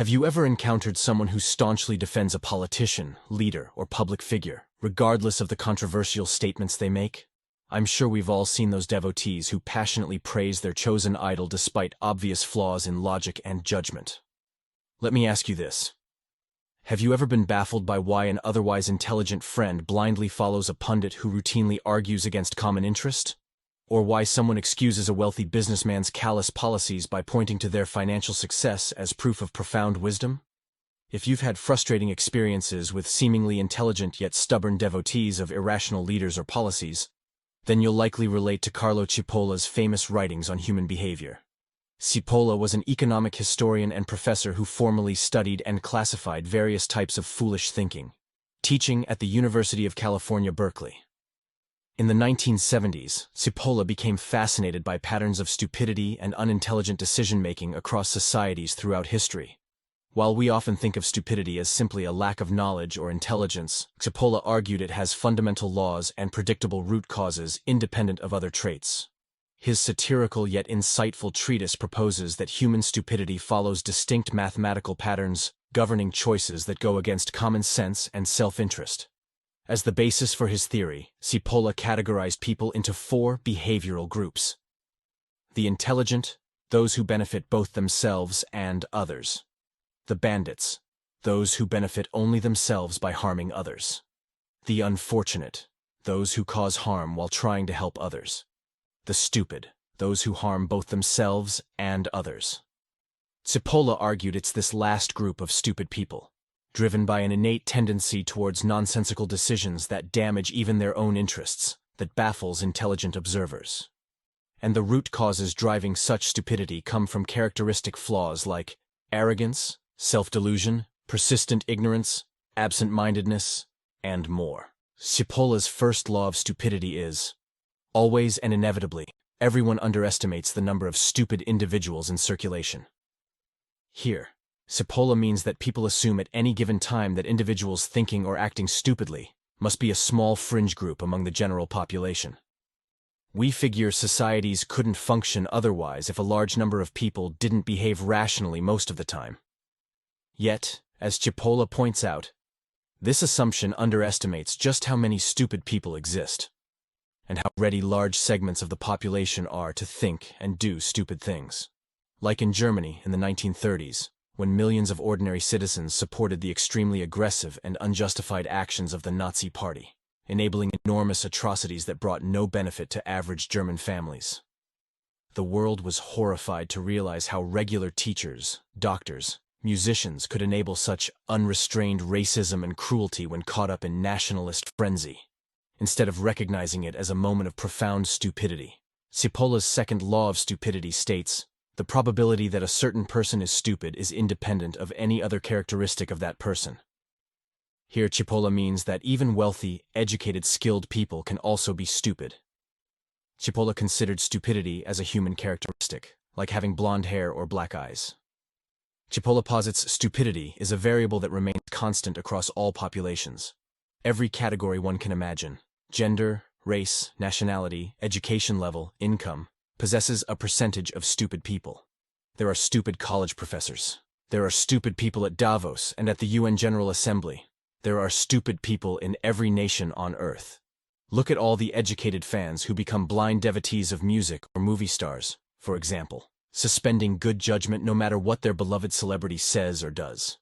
Have you ever encountered someone who staunchly defends a politician, leader, or public figure, regardless of the controversial statements they make? I'm sure we've all seen those devotees who passionately praise their chosen idol despite obvious flaws in logic and judgment. Let me ask you this. Have you ever been baffled by why an otherwise intelligent friend blindly follows a pundit who routinely argues against common interest? Or why someone excuses a wealthy businessman's callous policies by pointing to their financial success as proof of profound wisdom? If you've had frustrating experiences with seemingly intelligent yet stubborn devotees of irrational leaders or policies, then you'll likely relate to Carlo Cipola's famous writings on human behavior. Cipolla was an economic historian and professor who formally studied and classified various types of foolish thinking, teaching at the University of California, Berkeley. In the 1970s, Cipolla became fascinated by patterns of stupidity and unintelligent decision-making across societies throughout history. While we often think of stupidity as simply a lack of knowledge or intelligence, Cipolla argued it has fundamental laws and predictable root causes independent of other traits. His satirical yet insightful treatise proposes that human stupidity follows distinct mathematical patterns governing choices that go against common sense and self-interest. As the basis for his theory, Cipolla categorized people into 4 behavioral groups. The intelligent, those who benefit both themselves and others. The bandits, those who benefit only themselves by harming others. The unfortunate, those who cause harm while trying to help others. The stupid, those who harm both themselves and others. Cipolla argued it's this last group of stupid people, driven by an innate tendency towards nonsensical decisions that damage even their own interests, that baffles intelligent observers. And the root causes driving such stupidity come from characteristic flaws like arrogance, self-delusion, persistent ignorance, absent-mindedness, and more. Cipolla's first law of stupidity is, always and inevitably, everyone underestimates the number of stupid individuals in circulation. Here, Cipolla means that people assume at any given time that individuals thinking or acting stupidly must be a small fringe group among the general population. We figure societies couldn't function otherwise if a large number of people didn't behave rationally most of the time. Yet, as Cipolla points out, this assumption underestimates just how many stupid people exist, and how ready large segments of the population are to think and do stupid things. Like in Germany in the 1930s, when millions of ordinary citizens supported the extremely aggressive and unjustified actions of the Nazi Party, enabling enormous atrocities that brought no benefit to average German families. The world was horrified to realize how regular teachers, doctors, musicians could enable such unrestrained racism and cruelty when caught up in nationalist frenzy, instead of recognizing it as a moment of profound stupidity. Cipolla's second law of stupidity states, the probability that a certain person is stupid is independent of any other characteristic of that person. Here Cipolla means that even wealthy, educated, skilled people can also be stupid. Cipolla considered stupidity as a human characteristic, like having blonde hair or black eyes. Cipolla posits stupidity is a variable that remains constant across all populations. Every category one can imagine, gender, race, nationality, education level, income, possesses a percentage of stupid people. There are stupid college professors. There are stupid people at Davos and at the UN General Assembly. There are stupid people in every nation on Earth. Look at all the educated fans who become blind devotees of music or movie stars, for example, suspending good judgment no matter what their beloved celebrity says or does.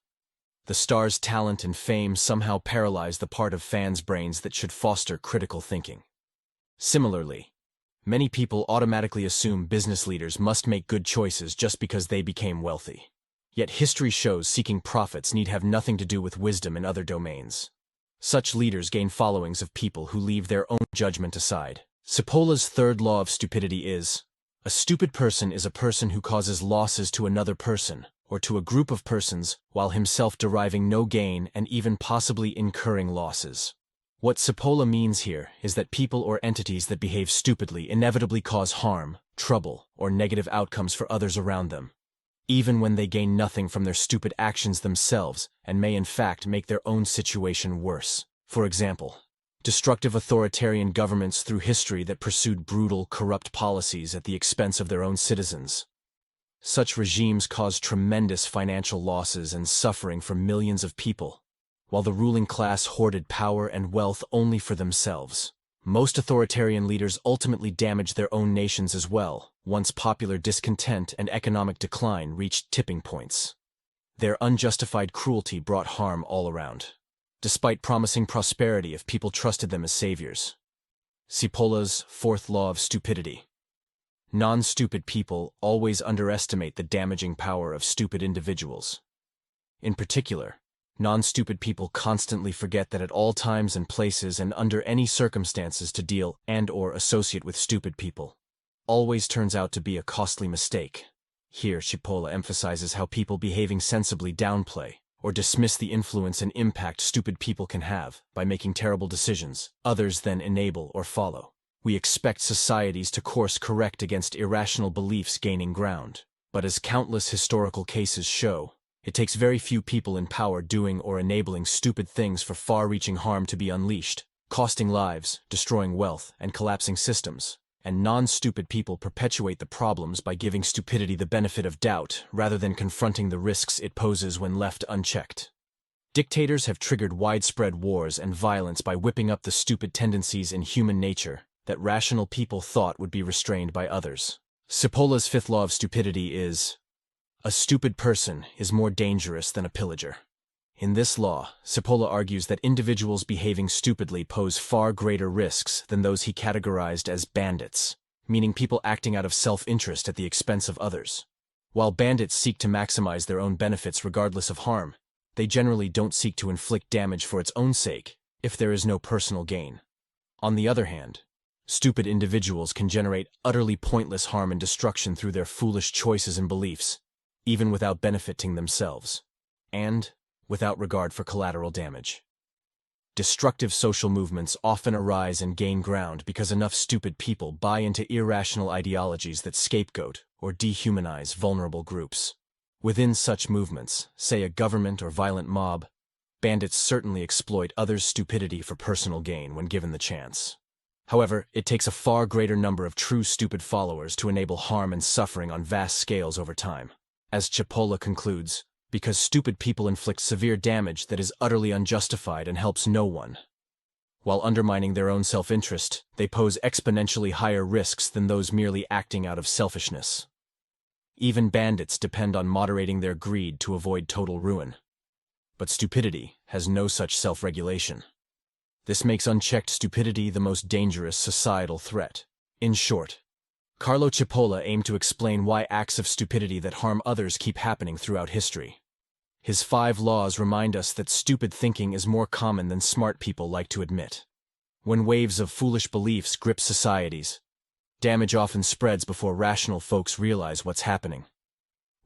The star's talent and fame somehow paralyze the part of fans' brains that should foster critical thinking. Similarly, many people automatically assume business leaders must make good choices just because they became wealthy. Yet history shows seeking profits need have nothing to do with wisdom in other domains. Such leaders gain followings of people who leave their own judgment aside. Cipolla's third law of stupidity is, a stupid person is a person who causes losses to another person, or to a group of persons, while himself deriving no gain and even possibly incurring losses. What Cipolla means here is that people or entities that behave stupidly inevitably cause harm, trouble, or negative outcomes for others around them, even when they gain nothing from their stupid actions themselves and may in fact make their own situation worse. For example, destructive authoritarian governments through history that pursued brutal, corrupt policies at the expense of their own citizens. Such regimes cause tremendous financial losses and suffering for millions of people, while the ruling class hoarded power and wealth only for themselves. Most authoritarian leaders ultimately damage their own nations as well, once popular discontent and economic decline reached tipping points. Their unjustified cruelty brought harm all around, despite promising prosperity if people trusted them as saviors. Cipolle's fourth law of stupidity. Non-stupid people always underestimate the damaging power of stupid individuals. In particular, non-stupid people constantly forget that at all times and places and under any circumstances to deal and/or associate with stupid people always turns out to be a costly mistake. Here, Cipolla emphasizes how people behaving sensibly downplay or dismiss the influence and impact stupid people can have by making terrible decisions others then enable or follow. We expect societies to course correct against irrational beliefs gaining ground, but as countless historical cases show, it takes very few people in power doing or enabling stupid things for far-reaching harm to be unleashed, costing lives, destroying wealth, and collapsing systems. And non-stupid people perpetuate the problems by giving stupidity the benefit of doubt rather than confronting the risks it poses when left unchecked. Dictators have triggered widespread wars and violence by whipping up the stupid tendencies in human nature that rational people thought would be restrained by others. Cipolle's fifth law of stupidity is, a stupid person is more dangerous than a pillager. In this law, Cipolla argues that individuals behaving stupidly pose far greater risks than those he categorized as bandits, meaning people acting out of self-interest at the expense of others. While bandits seek to maximize their own benefits regardless of harm, they generally don't seek to inflict damage for its own sake if there is no personal gain. On the other hand, stupid individuals can generate utterly pointless harm and destruction through their foolish choices and beliefs, even without benefiting themselves, and without regard for collateral damage. Destructive social movements often arise and gain ground because enough stupid people buy into irrational ideologies that scapegoat or dehumanize vulnerable groups. Within such movements, say a government or violent mob, bandits certainly exploit others' stupidity for personal gain when given the chance. However, it takes a far greater number of true stupid followers to enable harm and suffering on vast scales over time. As Cipolla concludes, because stupid people inflict severe damage that is utterly unjustified and helps no one. While undermining their own self-interest, they pose exponentially higher risks than those merely acting out of selfishness. Even bandits depend on moderating their greed to avoid total ruin. But stupidity has no such self-regulation. This makes unchecked stupidity the most dangerous societal threat. In short, Carlo Cipolla aimed to explain why acts of stupidity that harm others keep happening throughout history. His 5 laws remind us that stupid thinking is more common than smart people like to admit. When waves of foolish beliefs grip societies, damage often spreads before rational folks realize what's happening.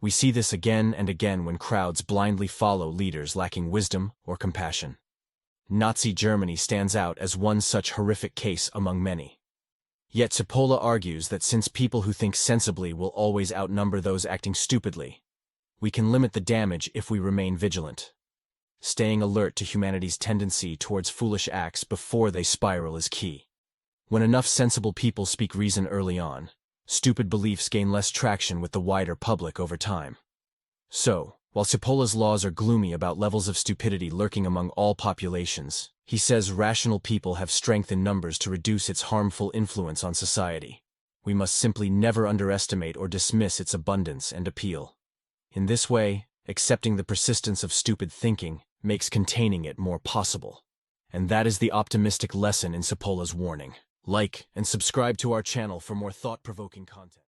We see this again and again when crowds blindly follow leaders lacking wisdom or compassion. Nazi Germany stands out as one such horrific case among many. Yet Cipolla argues that since people who think sensibly will always outnumber those acting stupidly, we can limit the damage if we remain vigilant. Staying alert to humanity's tendency towards foolish acts before they spiral is key. When enough sensible people speak reason early on, stupid beliefs gain less traction with the wider public over time. So, while Cipolla's laws are gloomy about levels of stupidity lurking among all populations, he says rational people have strength in numbers to reduce its harmful influence on society. We must simply never underestimate or dismiss its abundance and appeal. In this way, accepting the persistence of stupid thinking makes containing it more possible. And that is the optimistic lesson in Cipolla's warning. Like and subscribe to our channel for more thought-provoking content.